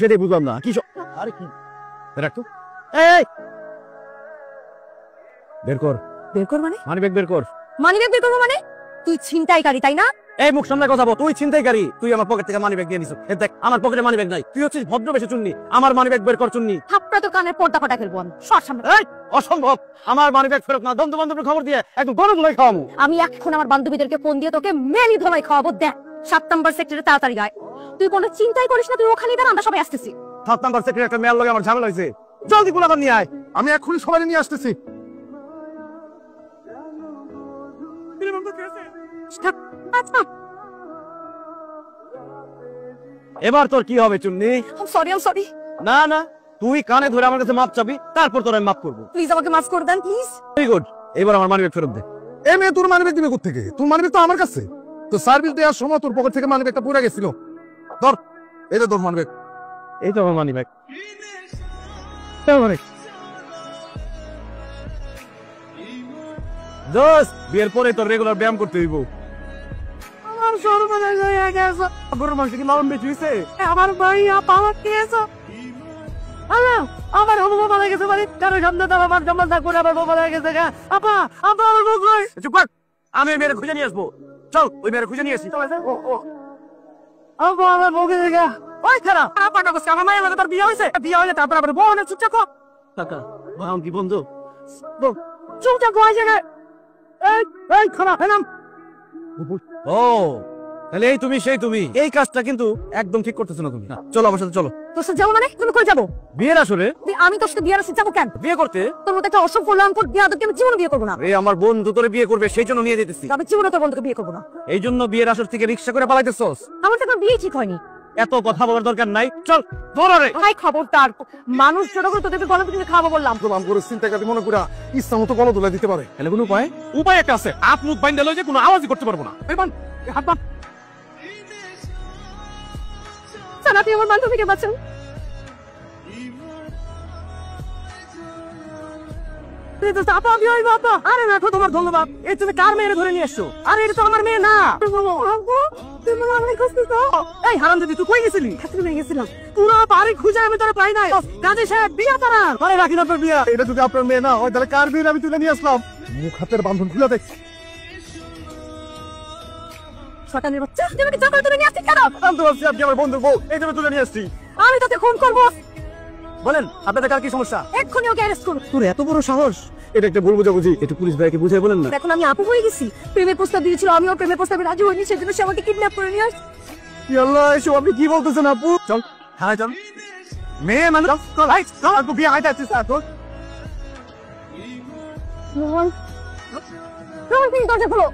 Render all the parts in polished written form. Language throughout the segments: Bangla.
সেটাই বুঝলাম না কি আরে কি রাখ তো এই বের কর মানে মানিব্যাগ বের কর। মানিব্যাগ বের করবো মানে? তুই ছিনতাইকারী তাই না? এই মুখ সামনে কথা বল, তুই ছিনতাইকারী। তুই আমার পকেট থেকে মানিব্যাগ নিয়ে নিছিস। দেখ আমার পকেটে মানিব্যাগ নাই। তুই হচ্ছিস ভদ্রবেশে চুন্নি। আমার মানিব্যাগ বের কর চুন্নি। থাপড়া তো কানের পর্দা ফাটা ফেলবো আমি। সর সামনে। এই অসম্ভব, আমার মানিব্যাগ ফেরত না। বন্ধু বান্ধবের খবর দিয়ে একদম গরম ধোলাই খাওয়াবো। আমি এখন আমার বান্ধবীদেরকে ফোন দিয়ে তোকে মেলি ধোলাই খাওয়াবো। দেখ 7 নম্বর সেক্টরে তাড়াতাড়ি গায়। তুই কোনো চিন্তাই করিস না, তুই ওখানেই দাঁড়া, আমরা সবাই আসতেছি। 7 নম্বর সেক্টরে একটা মেয়ের লগে আমার ঝামেলা হয়েছে। জলদি গুলাবার নিয়ে আয়। আমি এক্ষুনি সবাই নিয়ে আসতেছি। এবার তোর কি হবে চুন্নি? I'm sorry না না, তুই কানে ধরে আমার কাছে মাপ চাবি, তারপর তোর আমি মাপ করবো। প্লিজ আমাকে মাফ করে দেন প্লিজ। ভেরি গুড, এবার আমার মানিব্যাগ ফেরত দে। এই মেয়ে তোর মানিব্যাগ দিবে কোত্থেকে? তোর মানিব্যাগ তো আমার কাছে। তো সার্ভিস দেওয়ার সময় তোর পকেট থেকে মানিব্যাগটা পুড়ে গেছিল। ধর, এই যে তোর মানিব্যাগ। এই তো আমার মানিব্যাগ। দোস্ত, বিয়ের পরে তোর রেগুলার ব্যায়াম করতে হইব। আমার সর্বনাশ হয়ে গেছে। গরুর মাংস কি লবণ বেশি হয়েছে? আমার ভাইয়া পাওয়ার দিয়েছে। আমার অনুভব হয়ে গেছে বাড়ি কারো সামনে তো আমার জমা থাক করে আমার বাবা হয়ে গেছে। আপা আপা আমার বউ কই? চুপ কর, আমি ওই মেয়ের খুঁজে নিয়ে আসবো। চল ওই মেয়ের খুঁজে নিয়ে আসি। আপা আমার বউ গেছে গা। ওই খারাপ আপা না করছে আমার মায়ের তার বিয়ে হয়েছে। বিয়ে হলে তারপর আবার বউ না চুপচাপ কর। কাকা ভাই কি বন্ধু চুপচাপ বয় জায়গায়। এই খারাপ নাম। ও তাহলে এই তুমি সেই তুমি। এই কাজটা কিন্তু একদম ঠিক করতেছো না তুমি। চলো আমার সাথে চলো। তোর সাথে যাবো মানে? তুমি কই যাবো? বিয়ের আসরে। আমি তোর সাথে বিয়ের আসরে যাবো কেন? বিয়ে করতে? তোর মতো একটা অসভ্য লাঙ্গল বিয়াদবকে আমি জীবনে বিয়ে করবো না। এই আমার বন্ধু তোরে বিয়ে করবে সেই জন্য নিয়ে যেতেছি। আমি জীবনে তোর বন্ধুকে বিয়ে করবো না। এই জন্য বিয়ের আসর থেকে রিক্সা করে পালাইতেছস? আমার তো কোনো বিয়ে ঠিক হয়নি। এত কথা বলার দরকার নাই, চল দৌড়ারে। ভাই খবরদার, মানুষ জড়ো করে তোদেরকে গলা পিটিয়ে খাওয়াবো বললাম। প্রমাণ করে চিন্তাকারী মনে করা ইচ্ছা মতো গলা তুলে দিতে পারে। এলে কোনো উপায়? উপায় একটা আছে, হাত মুখ বাইন্ধে লইছে কোনো আওয়াজই করতে পারবো না। এই বান, এই হাত বান। স্যার আপনি আমার বান্ধবীকে বাঁচান। আরে রাখো তোমার ধন্যবাদ। এই তুমি কার মেয়ে ধরে নিয়ে এসছো? আরে এটা তো আমার মেয়ে না। এই হারামজাদি তুই কই গেছিলি? গেছিলাম পুরো বাড়ি খুঁজে আমি তোর পাই নাই। কাজী সাহেব বিয়া তারা আরে রাখি না তোর বিয়া। এটা যদি আপনার মেয়ে না হয় তাহলে কার বিয়ে আমি তুলে নিয়ে আসলাম? মুখ হাতের বান্ধন খুলে দেখ। শয়তানের বাচ্চা, তুই আমাকে জবর তুলে নিয়ে আসছিস কেন? আমি তো ভাবছি আপনি আমার বন্ধু বউ, এই জন্য তুলে নিয়ে আসছি। আমি তোকে খুন করবো। বলেন আপনাদের কার কি সমস্যা? এক্ষুনি ওকে অ্যারেস্ট করুন। তোর এত বড় সাহস? এটা একটা ভুল বুঝাবুঝি, একটু পুলিশ ভাইকে বুঝাই বলেন না। এখন আমি আপু হয়ে গেছি। প্রেমের প্রস্তাব দিয়েছিল, আমি ওর প্রেমের প্রস্তাবে রাজি হইনি, সেজন্য সে আমাকে কিডন্যাপ করে নিয়ে আসছে। আল্লাহ এসব আপনি কি বলতেছেন আপু? চল হ্যাঁ চল। মেয়ে মানুষ চল হাই চল আপু বিয়ে হাইতে আসছিস আর তোর। রোহন, রোহন তুমি দরজা খোলো।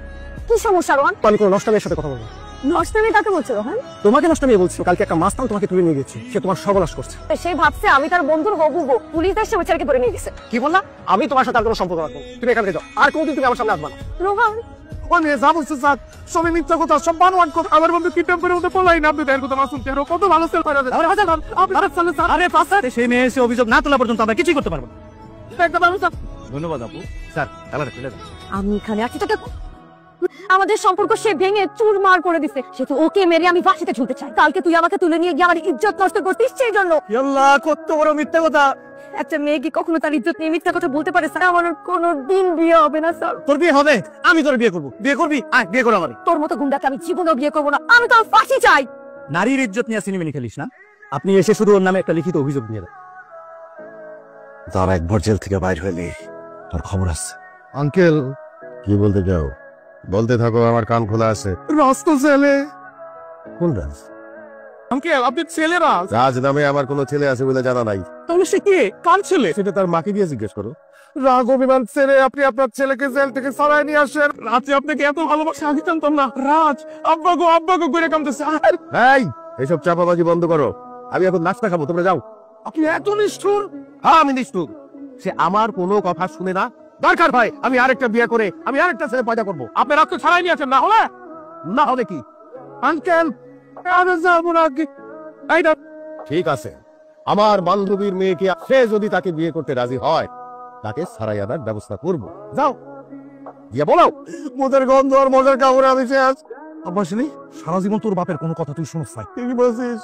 কি সমস্যা রোহন? আমি কোনো নষ্ট মেয়ের সাথে কথা বলবো। নষ্টমী কাকে বলছো রোহন? তোমাকে নষ্ট মেয়ে বলছো। কালকে একটা মাস্তান তোমাকে তুলে নিয়ে গেছে, সে তোমার সর্বনাশ করছে। সে ভাবছে আমি তার বন্ধুর হবু বউ। পুলিশ এসে বেচারাকে ধরে নিয়ে গেছে। কি বললা? আমি তোমার সাথে আর কোনো সম্পর্ক রাখবো। তুমি এখান থেকে যাও, আর কোনদিন তুমি আমার সামনে আসবা না। রোহন ওই মেয়ে যা বলছে স্যার সবই মিথ্যা কথা, সব বানোয়াট কথা। আমার বন্ধু কিডন্যাপ করে ওদের পলাই না। আপনি দেন কথা না শুনতে আরো কত ভালো সেল করে দেন। আরে পাস্তার সেই মেয়ে এসে অভিযোগ না তোলা পর্যন্ত আমরা কিছুই করতে পারবো না। একটা মানুষ ধন্যবাদ আপু। স্যার তালাটা খুলে দেন। আমি এখানে আছি তোকে আমাদের সম্পর্ক সে ভেঙে চুরমার করে দিছে। সে তো ওকে মেরে আমি ফাঁসিতে ঝুলতে চাই। কালকে তুই আমাকে তুলে নিয়ে গিয়ে আমার ইজ্জত নষ্ট করছিস সেই জন্য। আল্লাহ কত বড় মিথ্যা কথা। একটা মেয়ে কি কখনো তার ইজ্জত নিয়ে মিথ্যা কথা বলতে পারে? স্যার আমার কোনোদিন বিয়ে হবে না স্যার। তোর বিয়ে হবে? আমি তোর বিয়ে করবো। বিয়ে করবি? আয় বিয়ে করো আমার। তোর মতো গুন্ডাকে আমি জীবনেও বিয়ে করবো না। আমি তো ফাঁসি চাই। নারীর ইজ্জত নিয়ে সিনেমিনি খেলিস না। আপনি এসে শুধু ওর নামে একটা লিখিত অভিযোগ দিয়ে দেন। তার একবার জেল থেকে বাইর হইলে তার খবর আছে। আঙ্কেল কি বলতে চাও? বলতে থাকো, আমার কান খোলা আছে। রাস্ত ছেলে। কোন রাজ? আঙ্কেল আপনি ছেলেরা? রাজ নামে আমার কোনো ছেলে আছে বলে জানা নাই। তাহলে সে কে? কার ছেলে? সেটা তার মাকে গিয়ে জিজ্ঞেস করো। রাগ অভিমান ছেলে, আপনি আপনার ছেলেকে জেল থেকে সরাই নিয়ে আসেন। রাজে আপনাকে এত ভালোবাসা আমি জানতাম না। রাজ আব্বাগো করে কামতেছে। এই এইসব চাপাবাজি বন্ধ করো। আমি এখন নাস্তা খাবো, তোমরা যাও। আপনি এত নিষ্ঠুর? হ্যাঁ আমি নিষ্ঠুর। সে আমার কোনো কথা শুনে না। দরকার ভাই আমি আরেকটা বিয়ে করে আমি আরেকটা ছেলে পয়দা করবো। আপনি রাগ তো ছাড়াই নিয়েছেন, না হলে কি? আঙ্কেল যাবো না। এইটা ঠিক আছে, আমার বান্ধবীর মেয়েকে সে যদি তাকে বিয়ে করতে রাজি হয় তাকে ছাড়াই আনার ব্যবস্থা করবো। যাও গিয়ে বলো। মোদের গন্ধ আর মজার কাপড়ে আমি শেষ। আব্বা শুনি সারা জীবন তোর বাপের কোনো কথা তুই শুনছ নাই। ঠিকই বলছিস।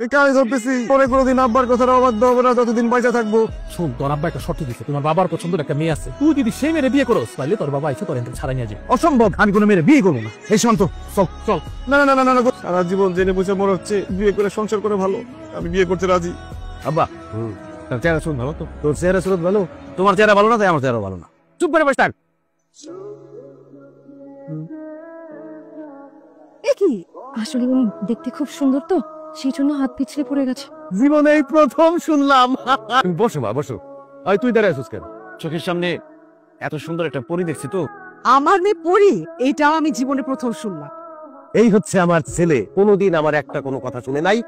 এটা আমি ধরতেছি পরে কোনোদিন আব্বার কথাটা অবাধ্য হবে না, ততদিন পয়সা থাকবো। শোন, তোর আব্বা একটা শর্ত দিছে, তোমার বাবার পছন্দের একটা মেয়ে আছে, তুই যদি সেই মেয়ের বিয়ে করস তাহলে তোর বাবা এসে তোর এখান থেকে ছাড়াই নিয়ে যাবে। অসম্ভব, আমি কোনো মেয়ের বিয়ে করবো না। এই শান্ত, চল চল। না না না না না, সারা জীবন জেনে বুঝে মনে হচ্ছে বিয়ে করে সংসার করে ভালো। আমি বিয়ে করতে রাজি। আব্বা, তার চেহারা শুন ভালো তো? তোর চেহারা সুরত ভালো, তোমার চেহারা ভালো না, তাই আমার চেহারা ভালো না। চুপ করে বসে থাক। এ কি, আসলে উনি দেখতে খুব সুন্দর তো, সেই জন্য হাত পিছলে পড়ে গেছে। জীবনে এই প্রথম শুনলাম। বসো মা, বসো। আয়, তুই দাঁড়ায় আছিস কেন? চোখের সামনে এত সুন্দর একটা পরী দেখছি তো। আমার মেয়ে পড়ি, এইটাও আমি জীবনে প্রথম শুনলাম। এই হচ্ছে আমার ছেলে, কোনোদিন আমার একটা কোনো কথা শুনে নাই।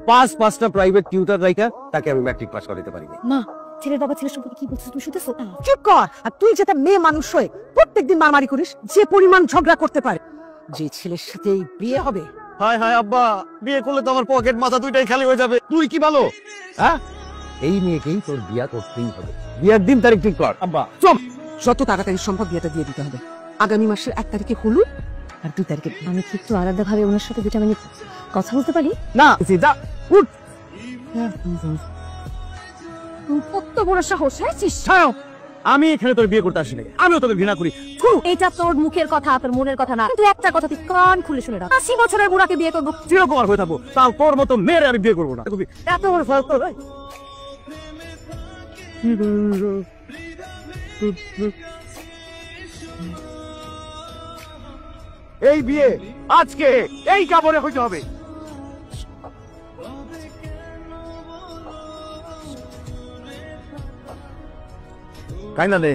পাঁচটা প্রাইভেট টিউটর রাইখা তাকে আমি ম্যাট্রিক পাস করাতে পারিনি। মা, ছেলের বাবা ছেলের সম্পর্কে কি বলছিস তুমি শুনতেছো? চুপ কর। আর তুই যেটা মেয়ে মানুষ হয়ে প্রত্যেকদিন মারামারি করিস, যে পরিমাণ ঝগড়া করতে পারে, যে ছেলের সাথে এই বিয়ে হবে। হায় হায় আব্বা, বিয়ে করলে তো আমার পকেট মাথা দুইটাই খালি হয়ে যাবে। তুই কি ভালো? হ্যাঁ, এই মেয়েকেই তোর বিয়া করতেই হবে। বিয়ার দিন তারিখ ঠিক কর। আব্বা চল, যত তাড়াতাড়ি সম্ভব বিয়েটা দিয়ে দিতে হবে। আগামী মাসের 1 তারিখে হলুদ আর 2 তারিখে। আমি কি একটু আলাদা ভাবে ওনার সাথে 2টা মিনিট কথা বলতে পারি? না, যা উঠ। কত বড় সাহস, হ্যাঁ? ছাড়ো, আমি এখানে তোর বিয়ে করতে আসিনি, আমিও তোকে ঘৃণা করি। এটা তোর মুখের কথা, তোর মনের কথা না, কিন্তু একটা কথা তুই কান খুলে শুনে রাখ। 80 বছরের বুড়াকে বিয়ে করবো? চিরকুমার হয়ে থাকবো, তাও তোর মতো মেয়ের আমি বিয়ে করবো না। এত বড় ফালতু ভাই। এই বিয়ে আজকে এই কাপড়ে হইতে হবে। কাইনা নে,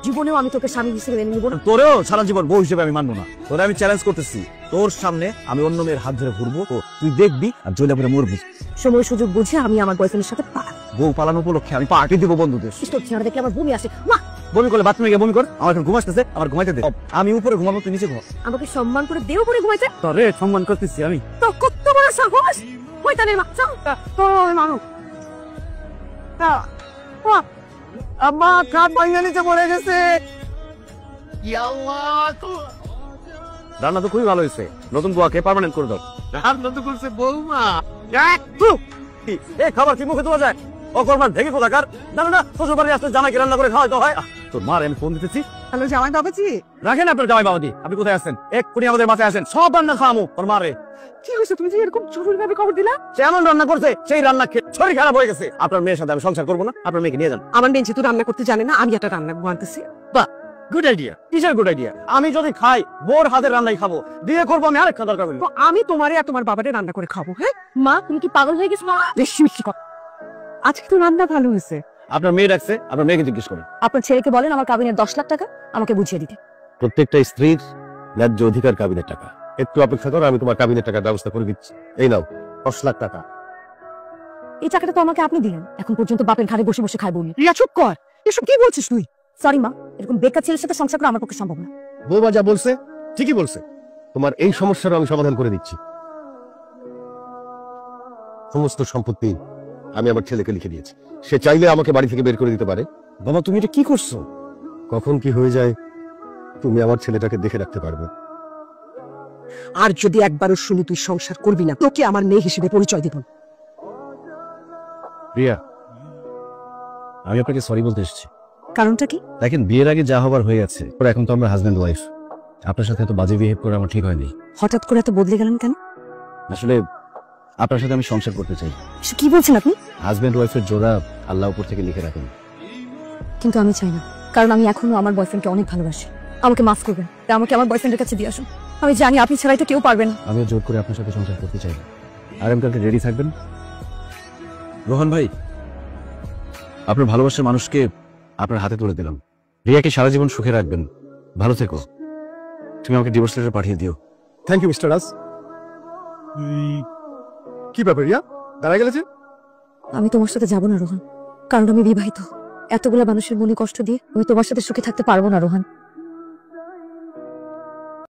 জীবনেও আমি তোকে স্বামী হিসেবে মেনে নিব না। তোরেও সারা জীবন বউ হিসেবে আমি মানবো না। তোরে আমি চ্যালেঞ্জ করতেছি, তোর সামনে আমি অন্য মেয়ের হাত ধরে ঘুরবো, তুই দেখবি আর জয়লা করে মরবি। সময় সুযোগ বুঝে আমি আমার বয়ফ্রেন্ডের সাথে পালাবো। বউ পালানো উপলক্ষে আমি পার্টি দিব বন্ধুদের। তোর চেহারা দেখলে আমার বমি আসে। মা, বমি করলে বাথরুমে গিয়ে বমি কর, আমার এখন ঘুম আসতেছে, আমার ঘুমাইতে দে। আমি উপরে ঘুমাবো, তুই নিচে ঘুমা। আমাকে সম্মান করে দেও করে ঘুমাইতে। তোরে সম্মান করতেছি আমি। তো কত বড় সাহস, শয়তানের বাচ্চা। তোর মানুষ আম্মা, কাঠ ভাঙা নিচে পড়ে গেছে। রান্না তো খুবই ভালো হয়েছে, নতুন বুয়াকে পার্মানেন্ট করে দাও। রান্না তো করছে বৌমা। এই খাবার কি মুখে দেওয়া যায়? অকর্মার দেখে কোথাকার। না না না, শ্বশুর বাড়ি আসলে জামাইকে রান্না করে খাওয়াই তো হয়। তোর মার আমি ফোন দিতেছি। হ্যালো জামাই বাবাজি, রাখেন আপনার জামাই বাবাজি, আপনি কোথায় আছেন? এক্ষুনি আমাদের মাথায় আসেন, সব রান্না খাওয়ামো তোর মারে। কি হয়েছে? তুমি যে এরকম জরুরি ভাবে খবর দিলা? সে এমন রান্না করছে, সেই রান্না খেয়ে শরীর খারাপ হয়ে গেছে। আপনার মেয়ের সাথে আমি সংসার করবো না, আপনার মেয়েকে নিয়ে যান। আমার মেয়ে যেহেতু রান্না করতে জানে না, আমি একটা রান্না আনতেছি। Good idea. কিসের গুড আইডিয়া? আমি যদি খাই, বোর হাতের রান্নাই খাবো। বিয়ে করবো আমি আরেক খাবার খাবো। তো আমি তোমারে আর তোমার বাবারে রান্না করে খাবো। হ্যাঁ, মা, তুমি কি পাগল হয়ে গেছো? বেশি বেশি কথা। আজকে তো রান্না ভালো হয়েছে। আপনার মেয়ে রাখছে, আপনার মেয়েকে জিজ্ঞেস করেন। আপনার ছেলেকে বলেন আমার কাবিনের 10 লাখ টাকা আমাকে বুঝিয়ে দিতে। প্রত্যেকটা স্ত্রীর ন্যায্য অধিকার কাবিনের টাকা। একটু অপেক্ষা করো, আমি তোমার কাবিনের টাকার ব্যবস্থা করে দিচ্ছি। এই নাও 10 লাখ টাকা। এই টাকাটা তো আমাকে আপনি দিলেন, এখন পর্যন্ত বাপের ঘাড়ে বসে বসে খাই বলি। রিয়া চুপ কর, এসব কি বলছিস তুই? সরি মা, এরকম বেকার ছেলের সাথে সংসার করা আমার পক্ষে সম্ভব না। বৌমা যা বলছে ঠিকই বলছে। তোমার এই সমস্যারও আমি সমাধান করে দিচ্ছি। সমস্ত সম্পত্তি আমি আমার ছেলেকে লিখে দিয়েছি। সে চাইলে আমাকে বাড়ি থেকে বের করে দিতে পারে। বাবা, তুমি এটা কি করছো? কখন কি হয়ে যায় তুমি আমার ছেলেটাকে দেখে রাখতে পারবে। আর যদি একবারও শুনি তুই সংসার করবি না, তোকে আমার মেয়ে হিসেবে পরিচয় দেব। রিয়া, আমি আপনাকে সরি বলতে এসেছি। কারণটা কি? দেখেন, বিয়ের আগে যা হবার হয়ে গেছে, এখন তো আমরা হাজব্যান্ড ওয়াইফ। আপনার সাথে এত বাজে বিহেভ করে আমার ঠিক হয়নি। হঠাৎ করে এত বদলে গেলেন কেন? আসলে আপনার সাথে আমি সংসার করতে চাই। এসব কি বলছেন আপনি? হাজব্যান্ড ওয়াইফের জোড়া আল্লাহ উপর থেকে লিখে রাখেন। কিন্তু আমি চাই না, কারণ আমি এখনো আমার বয়ফ্রেন্ডকে অনেক ভালোবাসি। আমাকে মাফ করবেন, আমাকে আমার বয়ফ্রেন্ডের কাছে দিয়ে আসুন। আমি জানি আপনি ছাড়া এটা কেউ পারবে না। আমিও জোর করে আপনার সাথে সংসার করতে চাই। আর আমি কালকে রেডি থাকবেন। রোহন ভাই, আপনার ভালোবাসার মানুষকে আপনার হাতে তুলে দিলাম। রিয়াকে সারা জীবন সুখে রাখবেন। ভালো থেকো। তুমি আমাকে ডিভোর্স লেটার পাঠিয়ে দিও। থ্যাংক ইউ মিস্টার রাজ। কি ব্যাপার রিয়া, দাঁড়ায় গেলে যে? আমি তোমার সাথে যাব না রোহন, কারণ আমি বিবাহিত। এতগুলা মানুষের মনে কষ্ট দিয়ে আমি তোমার সাথে সুখে থাকতে পারবো না রোহন।